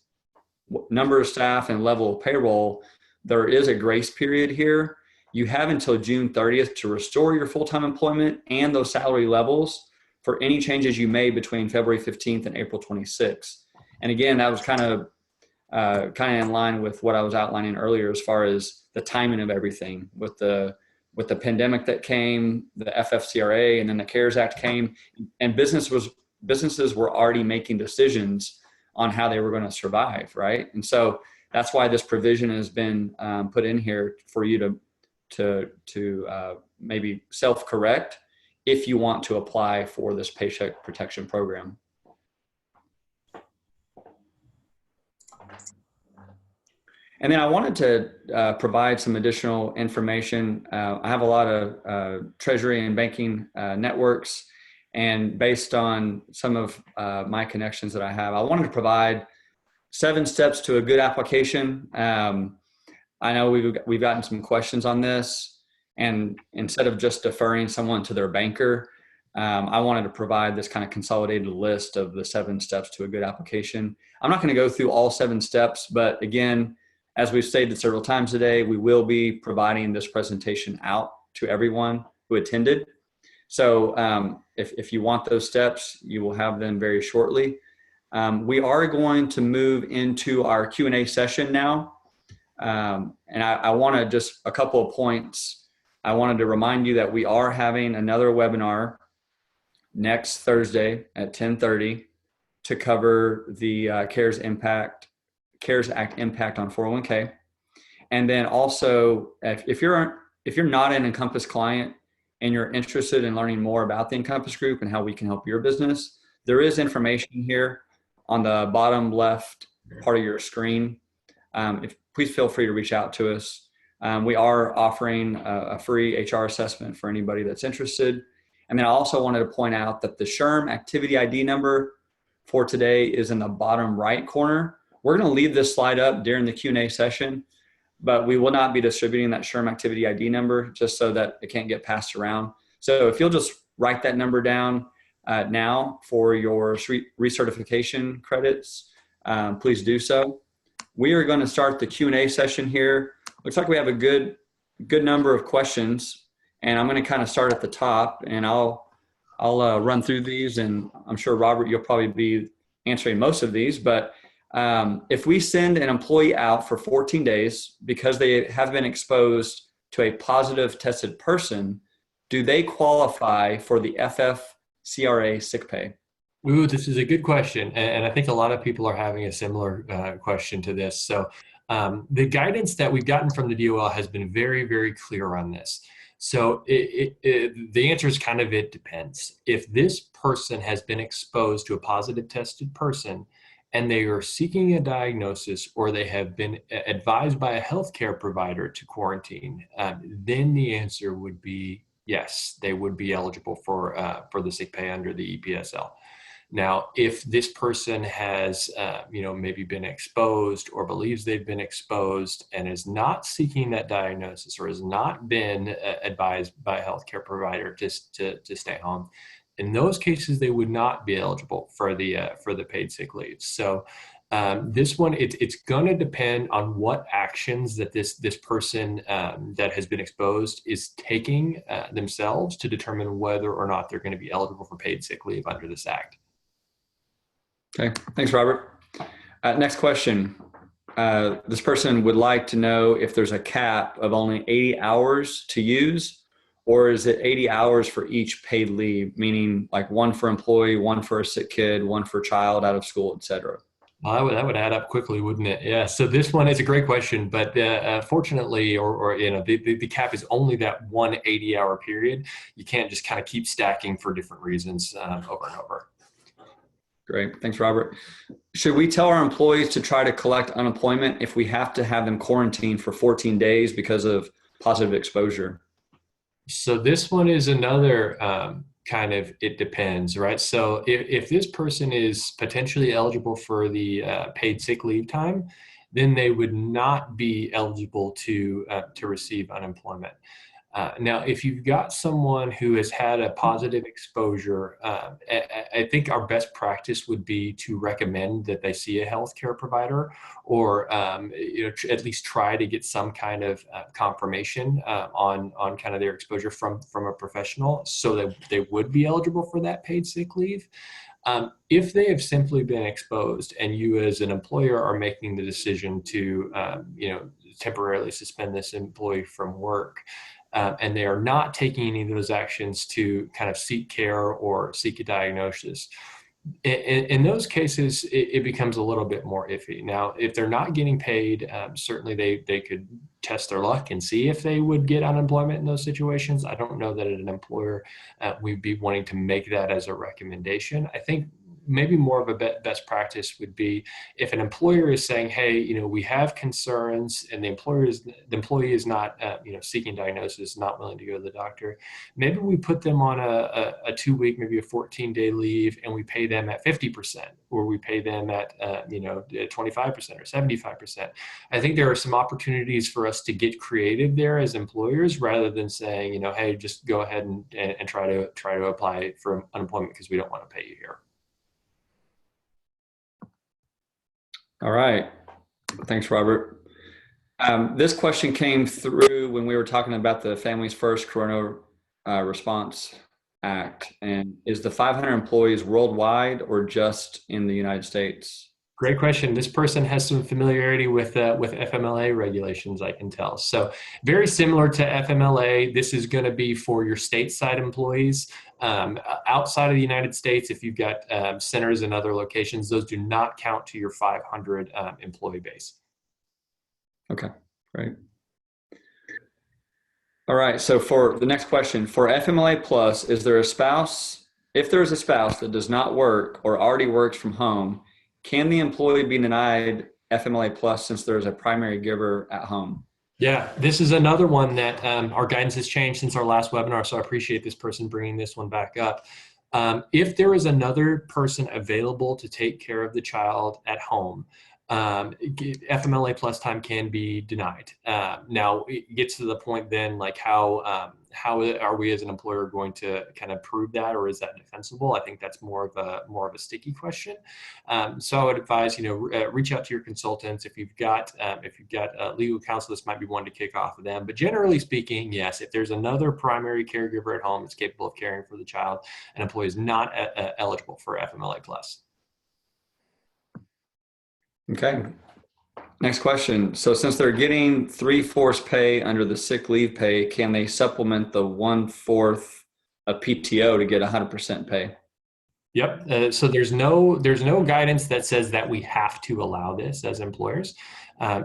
number of staff and level of payroll. There is a grace period here. you have until June 30th to restore your full-time employment and those salary levels for any changes you made between February 15th and April 26th. And again, that was kind of in line with what I was outlining earlier as far as the timing of everything with the pandemic that came, the FFCRA, and then the CARES Act came, and businesses were already making decisions on how they were going to survive, right? And so that's why this provision has been put in here for you to maybe self-correct if you want to apply for this Paycheck Protection Program. And then I wanted to provide some additional information. I have a lot of treasury and banking networks, and based on some of my connections that I have, I wanted to provide 7 steps to a good application. I know we've gotten some questions on this, and instead of just deferring someone to their banker, I wanted to provide this kind of consolidated list of the 7 steps to a good application. I'm not going to go through all 7 steps, but again, as we've stated several times today, we will be providing this presentation out to everyone who attended. So if you want those steps, you will have them very shortly. We are going to move into our Q&A session now. And I want to just a couple of points. I wanted to remind you that we are having another webinar next Thursday at 10:30 to cover the CARES Act impact on 401k. And then also, if you're not an Encompass client and you're interested in learning more about the Encompass Group and how we can help your business, there is information here on the bottom left part of your screen. Please feel free to reach out to us. We are offering a free HR assessment for anybody that's interested. And then I also wanted to point out that the SHRM activity ID number for today is in the bottom right corner. We're going to leave this slide up during the Q&A session, but we will not be distributing that SHRM activity ID number just so that it can't get passed around. So if you'll just write that number down now for your recertification credits, please do so. We are going to start the Q&A session here. Looks like we have a good number of questions, and I'm going to kind of start at the top, and I'll run through these, and I'm sure, Robert, you'll probably be answering most of these, but if we send an employee out for 14 days because they have been exposed to a positive tested person, do they qualify for the FFCRA sick pay? Ooh, this is a good question. And I think a lot of people are having a similar question to this. So the guidance that we've gotten from the DOL has been very, very clear on this. So the answer is kind of, it depends. If this person has been exposed to a positive tested person and they are seeking a diagnosis, or they have been advised by a healthcare provider to quarantine, then the answer would be yes, they would be eligible for the sick pay under the EPSL. Now, if this person has, maybe been exposed or believes they've been exposed and is not seeking that diagnosis, or has not been advised by a healthcare provider to stay home, in those cases, they would not be eligible for the paid sick leave. So this one, it's going to depend on what actions that this person that has been exposed is taking themselves to determine whether or not they're going to be eligible for paid sick leave under this act. Okay, thanks, Robert. Next question. This person would like to know if there's a cap of only 80 hours to use, or is it 80 hours for each paid leave, meaning like one for employee, one for a sick kid, one for child out of school, et cetera? Well, that would add up quickly, wouldn't it? Yeah. So this one is a great question, but fortunately, the cap is only that 1 80-hour period. You can't just kind of keep stacking for different reasons over and over. Great. Thanks, Robert. Should we tell our employees to try to collect unemployment if we have to have them quarantined for 14 days because of positive exposure? So this one is another kind of, it depends, right? So if this person is potentially eligible for the paid sick leave time, then they would not be eligible to receive unemployment. Now, if you've got someone who has had a positive exposure, I think our best practice would be to recommend that they see a healthcare provider, or at least try to get some kind of confirmation on kind of their exposure from a professional, so that they would be eligible for that paid sick leave. If they have simply been exposed and you as an employer are making the decision to, temporarily suspend this employee from work, and they are not taking any of those actions to kind of seek care or seek a diagnosis, in those cases, it becomes a little bit more iffy. Now, if they're not getting paid, certainly they could test their luck and see if they would get unemployment in those situations. I don't know that an employer we'd be wanting to make that as a recommendation. I think maybe more of a best practice would be if an employer is saying, hey, we have concerns, and the employee is not, seeking diagnosis, not willing to go to the doctor, maybe we put them on a 2-week, maybe a 14-day leave, and we pay them at 50%, or we pay them at, 25% or 75%. I think there are some opportunities for us to get creative there as employers, rather than saying, hey, just go ahead and try to apply for unemployment because we don't want to pay you here. All right. Thanks, Robert. This question came through when we were talking about the Families First Corona Response Act. And is the 500 employees worldwide or just in the United States? Great question. This person has some familiarity with FMLA regulations, I can tell. So very similar to FMLA, this is going to be for your stateside employees. Outside of the United States, if you've got centers in other locations, those do not count to your 500 employee base. Okay, great. All right, so for the next question, for FMLA Plus, if there is a spouse that does not work or already works from home, can the employee be denied FMLA Plus since there is a primary giver at home? Yeah, this is another one that our guidance has changed since our last webinar, so I appreciate this person bringing this one back up. If there is another person available to take care of the child at home, FMLA Plus time can be denied. Now it gets to the point then, like how are we as an employer going to kind of prove that, or is that defensible? I think that's more of a sticky question. So I would advise, reach out to your consultants. If you've got legal counsel, this might be one to kick off with them. But generally speaking, yes, if there's another primary caregiver at home that's capable of caring for the child, an employee is not eligible for FMLA Plus. Okay. Next question. So since they're getting 3/4 pay under the sick leave pay, can they supplement the 1/4 of PTO to get 100% pay? Yep. So there's no guidance that says that we have to allow this as employers.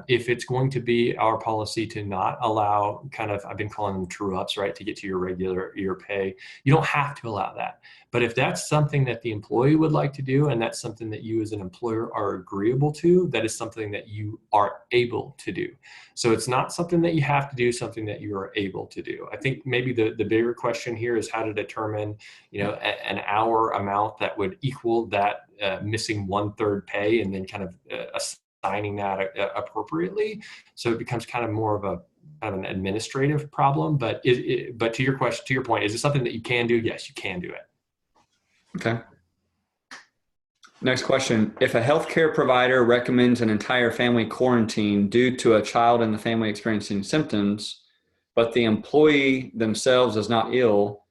If it's going to be our policy to not allow I've been calling them true ups, right, to get to your pay, you don't have to allow that. But if that's something that the employee would like to do, and that's something that you as an employer are agreeable to, that is something that you are able to do. So it's not something that you have to do, something that you are able to do. I think maybe the bigger question here is how to determine, an hour amount that would equal that missing 1/3 pay, and then kind of assigning that appropriately. So it becomes kind of more of an administrative problem. But but to your point, is it something that you can do? Yes, you can do it. Okay. Next question. If a healthcare provider recommends an entire family quarantine due to a child in the family experiencing symptoms, but the employee themselves is not ill,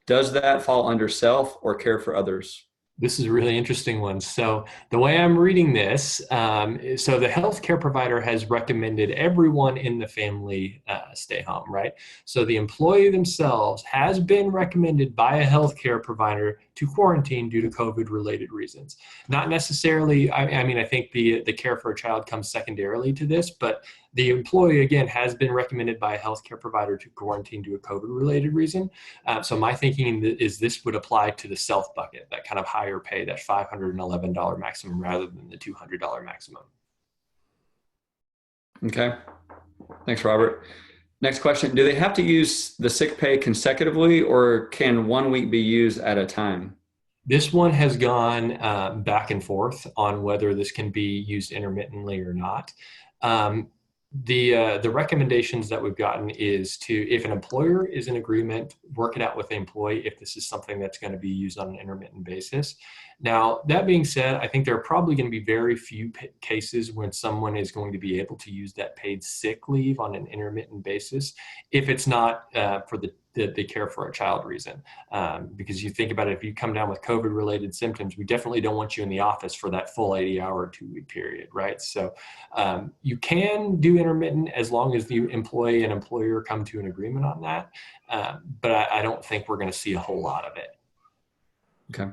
does that fall under self or care for others? This is a really interesting one. So the way I'm reading this, so the healthcare provider has recommended everyone in the family stay home, right? So the employee themselves has been recommended by a healthcare provider to quarantine due to COVID-related reasons. Not necessarily, I think the care for a child comes secondarily to this, but the employee, again, has been recommended by a healthcare provider to quarantine due to a COVID-related reason. So my thinking is this would apply to the self bucket, that kind of higher pay, that $511 maximum rather than the $200 maximum. Okay. Thanks, Robert. Next question. Do they have to use the sick pay consecutively, or can 1 week be used at a time? This one has gone back and forth on whether this can be used intermittently or not. The recommendations that we've gotten is to, if an employer is in agreement, work it out with the employee if this is something that's going to be used on an intermittent basis. Now, that being said, I think there are probably going to be very few cases when someone is going to be able to use that paid sick leave on an intermittent basis if it's not for the care for a child reason. Because you think about it, if you come down with COVID related symptoms, we definitely don't want you in the office for that full 80-hour 2-week period, right? So you can do intermittent as long as the employee and employer come to an agreement on that. But I don't think we're going to see a whole lot of it. Okay.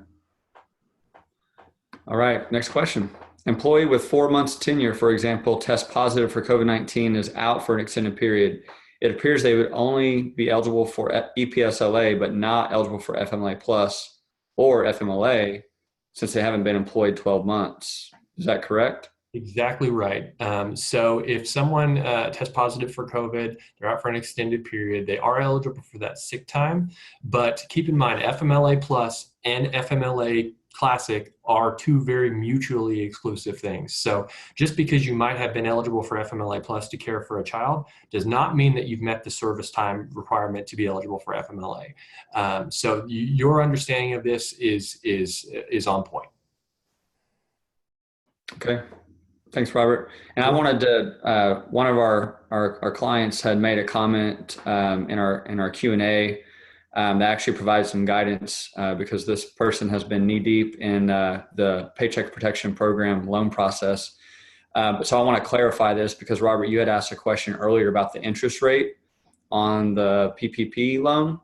All right, next question. Employee with 4 months tenure, for example, tests positive for COVID-19, is out for an extended period. It appears they would only be eligible for EPSLA, but not eligible for FMLA plus or FMLA since they haven't been employed 12 months. Is that correct? Exactly right. So if someone tests positive for COVID, they're out for an extended period, they are eligible for that sick time. But keep in mind, FMLA plus and FMLA Classic are two very mutually exclusive things. So just because you might have been eligible for FMLA plus to care for a child does not mean that you've met the service time requirement to be eligible for FMLA. So your understanding of this is on point. Okay. Thanks, Robert. And I wanted to, one of our clients had made a comment in our Q&A that actually provides some guidance because this person has been knee deep in the Paycheck Protection Program loan process. So I want to clarify this because Robert, you had asked a question earlier about the interest rate on the PPP loan.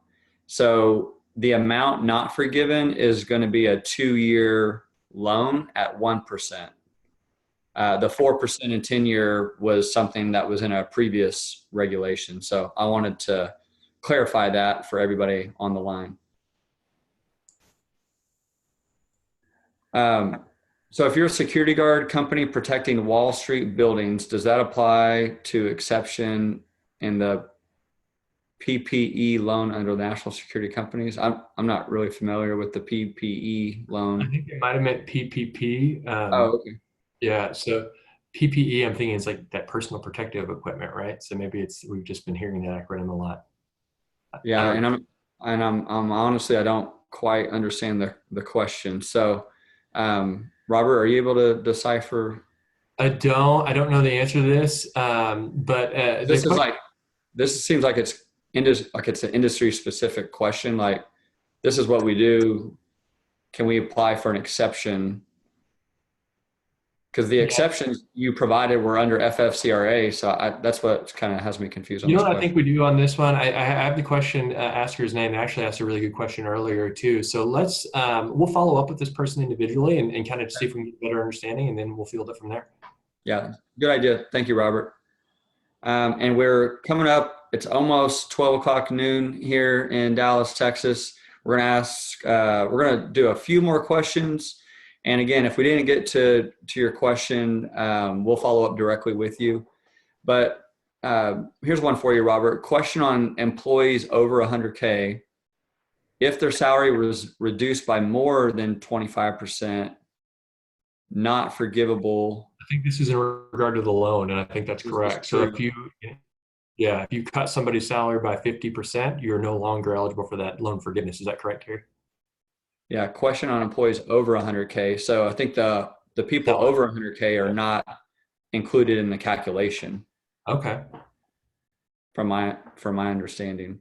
So the amount not forgiven is going to be a 2-year loan at 1%. The 4% in 10-year was something that was in a previous regulation. So I wanted to clarify that for everybody on the line. So if you're a security guard company protecting Wall Street buildings, does that apply to exception in the PPE loan under national security companies? I'm not really familiar with the PPE loan. I think it might have meant PPP. Oh, okay. Yeah, so PPE, I'm thinking it's like that personal protective equipment, right? So maybe we've just been hearing that acronym a lot. Yeah, and I'm honestly, I don't quite understand the question. So, Robert, are you able to decipher? I don't know the answer to this, but this seems like it's an industry specific question. Like, this is what we do. Can we apply for an exception? Because the exceptions you provided were under FFCRA, so that's what kind of has me confused on You this know what I question. think we do on this one? I have the question asker's name. I actually asked a really good question earlier too. So we'll follow up with this person individually and kind of see if we can get a better understanding, and then we'll field it from there. Yeah, good idea. Thank you, Robert. And we're coming up, it's almost 12 o'clock noon here in Dallas, Texas. We're gonna do a few more questions. And again, if we didn't get to your question, we'll follow up directly with you. But here's one for you, Robert. Question on employees over 100K. If their salary was reduced by more than 25%, not forgivable. I think this is in regard to the loan, and I think that's correct. So if you cut somebody's salary by 50%, you're no longer eligible for that loan forgiveness. Is that correct, Terry? Yeah, question on employees over 100K. So I think the people over 100K are not included in the calculation. Okay. From my understanding.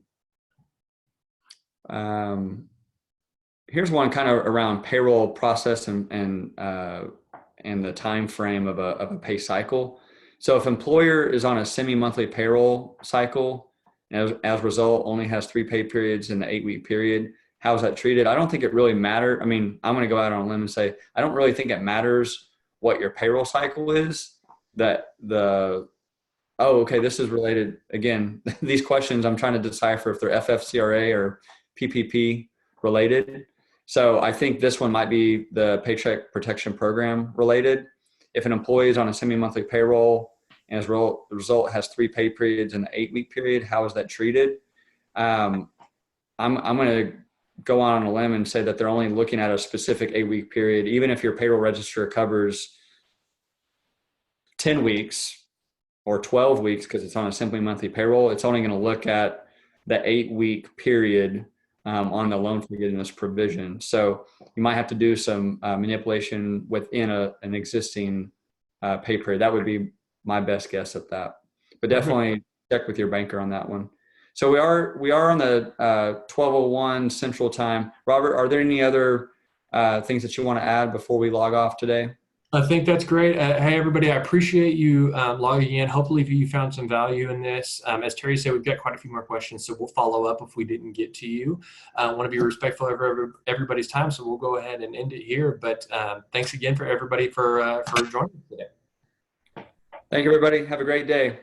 Here's one kind of around payroll process and the time frame of a pay cycle. So if employer is on a semi-monthly payroll cycle, as a result only has 3 pay periods in the 8-week period, how is that treated? I don't think it really matters. I mean, I'm going to go out on a limb and say, I don't really think it matters what your payroll cycle is. Okay, this is related. Again, these questions, I'm trying to decipher if they're FFCRA or PPP related. So I think this one might be the Paycheck Protection Program related. If an employee is on a semi-monthly payroll and as a result has 3 pay periods in the 8-week period, how is that treated? I'm going to go on a limb and say that they're only looking at a specific 8-week period. Even if your payroll register covers 10 weeks or 12 weeks, because it's on a simply monthly payroll, it's only going to look at the 8-week period on the loan forgiveness provision. So you might have to do some manipulation within an existing pay period. That would be my best guess at that. But definitely check with your banker on that one. So we are on the 12:01 Central Time. Robert, are there any other things that you want to add before we log off today? I think that's great. Hey, everybody, I appreciate you logging in. Hopefully you found some value in this. As Terry said, we've got quite a few more questions, so we'll follow up if we didn't get to you. I want to be respectful of everybody's time, so we'll go ahead and end it here. But thanks again for everybody for joining today. Thank you, everybody. Have a great day.